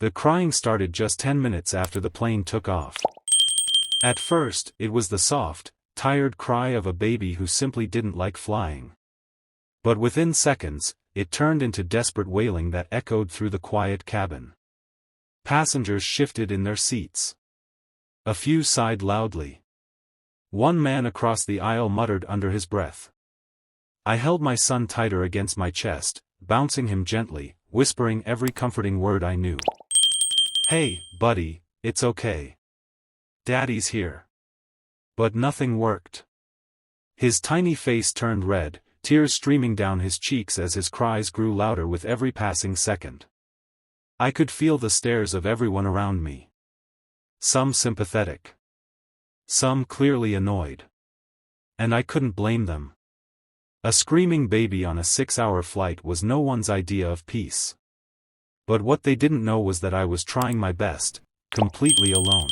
The crying started just 10 minutes after the plane took off. At first, it was the soft, tired cry of a baby who simply didn't like flying. But within seconds, it turned into desperate wailing that echoed through the quiet cabin. Passengers shifted in their seats. A few sighed loudly. One man across the aisle muttered under his breath. I held my son tighter against my chest, bouncing him gently, whispering every comforting word I knew. Hey, buddy, it's okay. Daddy's here. But nothing worked. His tiny face turned red, tears streaming down his cheeks as his cries grew louder with every passing second. I could feel the stares of everyone around me. Some sympathetic. Some clearly annoyed. And I couldn't blame them. A screaming baby on a 6-hour flight was no one's idea of peace. But what they didn't know was that I was trying my best, completely alone.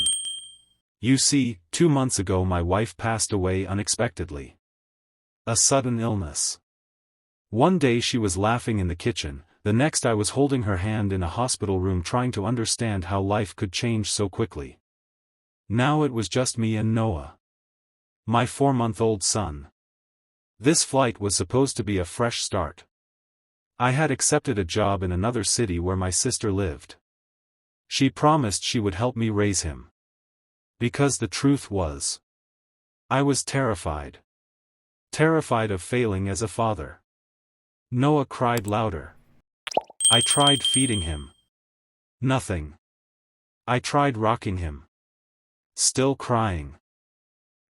You see, 2 months ago my wife passed away unexpectedly. A sudden illness. One day she was laughing in the kitchen, the next I was holding her hand in a hospital room trying to understand how life could change so quickly. Now it was just me and Noah. My 4-month-old son. This flight was supposed to be a fresh start. I had accepted a job in another city where my sister lived. She promised she would help me raise him. Because the truth was, I was terrified. Terrified of failing as a father. Noah cried louder. I tried feeding him. Nothing. I tried rocking him. Still crying.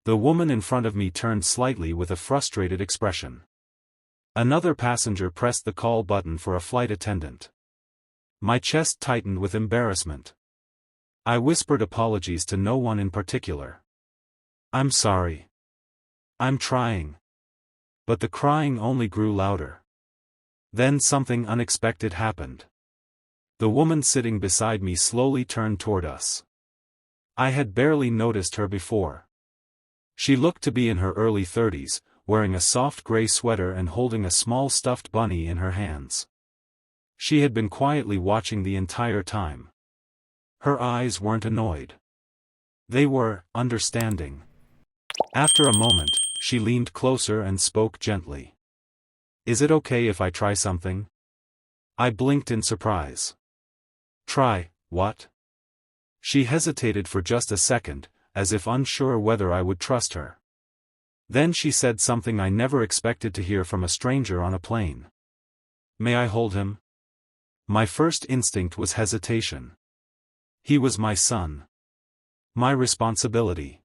The woman in front of me turned slightly with a frustrated expression. Another passenger pressed the call button for a flight attendant. My chest tightened with embarrassment. I whispered apologies to no one in particular. I'm sorry. I'm trying. But the crying only grew louder. Then something unexpected happened. The woman sitting beside me slowly turned toward us. I had barely noticed her before. She looked to be in her early 30s, wearing a soft gray sweater and holding a small stuffed bunny in her hands. She had been quietly watching the entire time. Her eyes weren't annoyed. They were understanding. After a moment, she leaned closer and spoke gently. Is it okay if I try something? I blinked in surprise. Try, what? She hesitated for just a second, as if unsure whether I would trust her. Then she said something I never expected to hear from a stranger on a plane. May I hold him? My first instinct was hesitation. He was my son. My responsibility.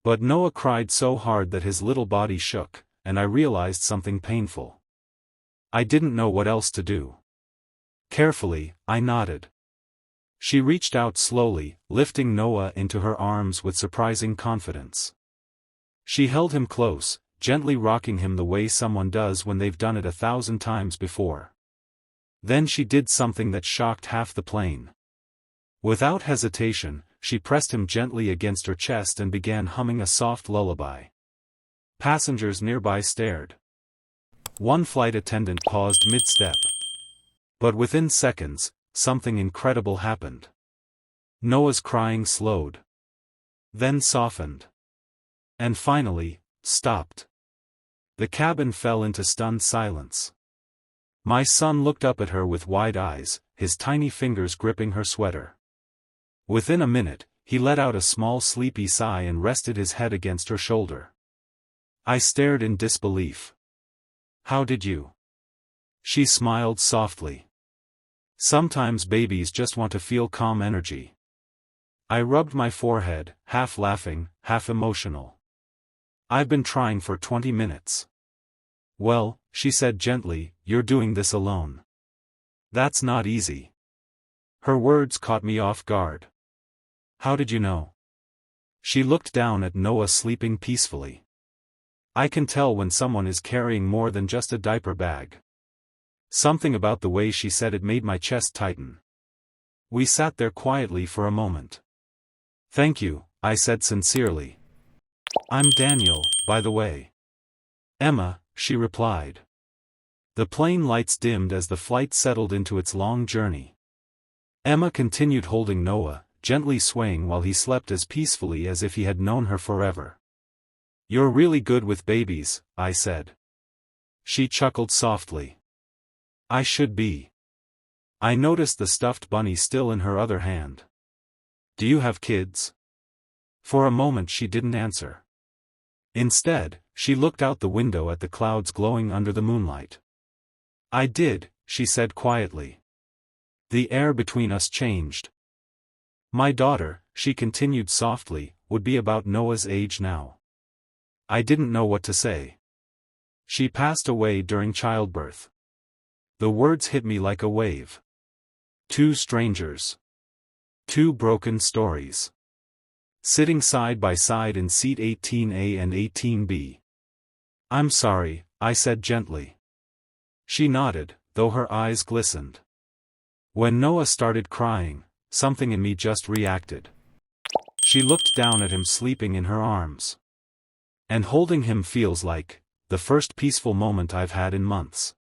But Noah cried so hard that his little body shook, and I realized something painful. I didn't know what else to do. Carefully, I nodded. She reached out slowly, lifting Noah into her arms with surprising confidence. She held him close, gently rocking him the way someone does when they've done it 1,000 times before. Then she did something that shocked half the plane. Without hesitation, she pressed him gently against her chest and began humming a soft lullaby. Passengers nearby stared. One flight attendant paused mid-step. But within seconds, something incredible happened. Noah's crying slowed. Then softened. And finally, stopped. The cabin fell into stunned silence. My son looked up at her with wide eyes, his tiny fingers gripping her sweater. Within a minute, he let out a small sleepy sigh and rested his head against her shoulder. I stared in disbelief. How did you? She smiled softly. Sometimes babies just want to feel calm energy. I rubbed my forehead, half laughing, half emotional. I've been trying for 20 minutes. Well, she said gently, you're doing this alone. That's not easy. Her words caught me off guard. How did you know? She looked down at Noah sleeping peacefully. I can tell when someone is carrying more than just a diaper bag. Something about the way she said it made my chest tighten. We sat there quietly for a moment. Thank you, I said sincerely. I'm Daniel, by the way. Emma, she replied. The plane lights dimmed as the flight settled into its long journey. Emma continued holding Noah, gently swaying while he slept as peacefully as if he had known her forever. "You're really good with babies," I said. She chuckled softly. "I should be." I noticed the stuffed bunny still in her other hand. "Do you have kids?" For a moment she didn't answer. Instead, she looked out the window at the clouds glowing under the moonlight. "I did," she said quietly. The air between us changed. "My daughter," she continued softly, "would be about Noah's age now." I didn't know what to say. "She passed away during childbirth." The words hit me like a wave. Two strangers. Two broken stories. Sitting side by side in seat 18A and 18B. "I'm sorry," I said gently. She nodded, though her eyes glistened. When Noah started crying, something in me just reacted. She looked down at him sleeping in her arms. And holding him feels like the first peaceful moment I've had in months.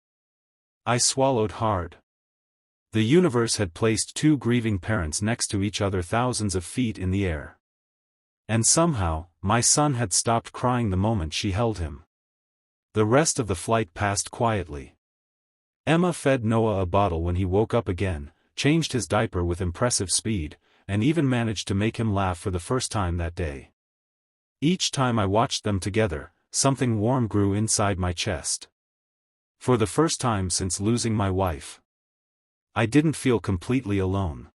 I swallowed hard. The universe had placed two grieving parents next to each other thousands of feet in the air. And somehow, my son had stopped crying the moment she held him. The rest of the flight passed quietly. Emma fed Noah a bottle when he woke up again, changed his diaper with impressive speed, and even managed to make him laugh for the first time that day. Each time I watched them together, something warm grew inside my chest. For the first time since losing my wife, I didn't feel completely alone.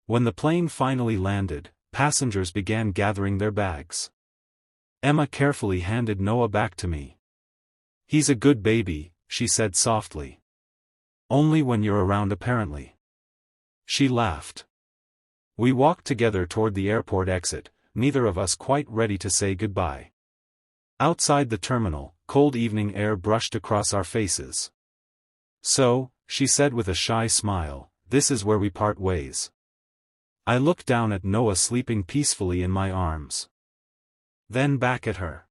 When the plane finally landed, passengers began gathering their bags. Emma carefully handed Noah back to me. "He's a good baby," she said softly. "Only when you're around apparently." She laughed. We walked together toward the airport exit, neither of us quite ready to say goodbye. Outside the terminal, cold evening air brushed across our faces. "So," she said with a shy smile, "this is where we part ways." I looked down at Noah sleeping peacefully in my arms. Then back at her.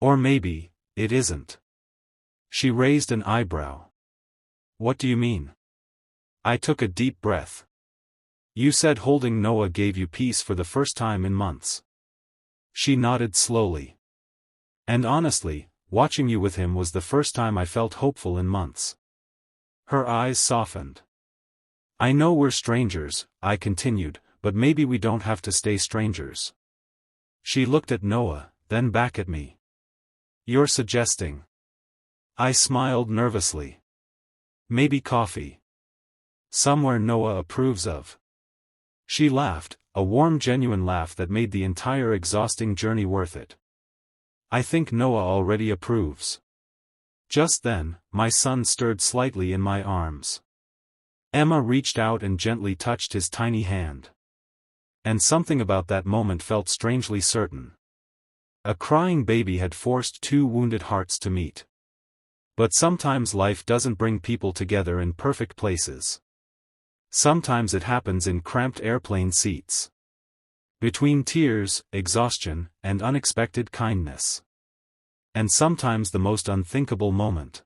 "Or maybe, it isn't." She raised an eyebrow. "What do you mean?" I took a deep breath. "You said holding Noah gave you peace for the first time in months." She nodded slowly. "And honestly, watching you with him was the first time I felt hopeful in months." Her eyes softened. "I know we're strangers," I continued, "but maybe we don't have to stay strangers." She looked at Noah, then back at me. "You're suggesting?" I smiled nervously. "Maybe coffee. Somewhere Noah approves of." She laughed, a warm genuine laugh that made the entire exhausting journey worth it. "I think Noah already approves." Just then, my son stirred slightly in my arms. Emma reached out and gently touched his tiny hand. And something about that moment felt strangely certain. A crying baby had forced two wounded hearts to meet. But sometimes life doesn't bring people together in perfect places. Sometimes it happens in cramped airplane seats. Between tears, exhaustion, and unexpected kindness. And sometimes the most unthinkable moment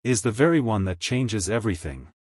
is the very one that changes everything.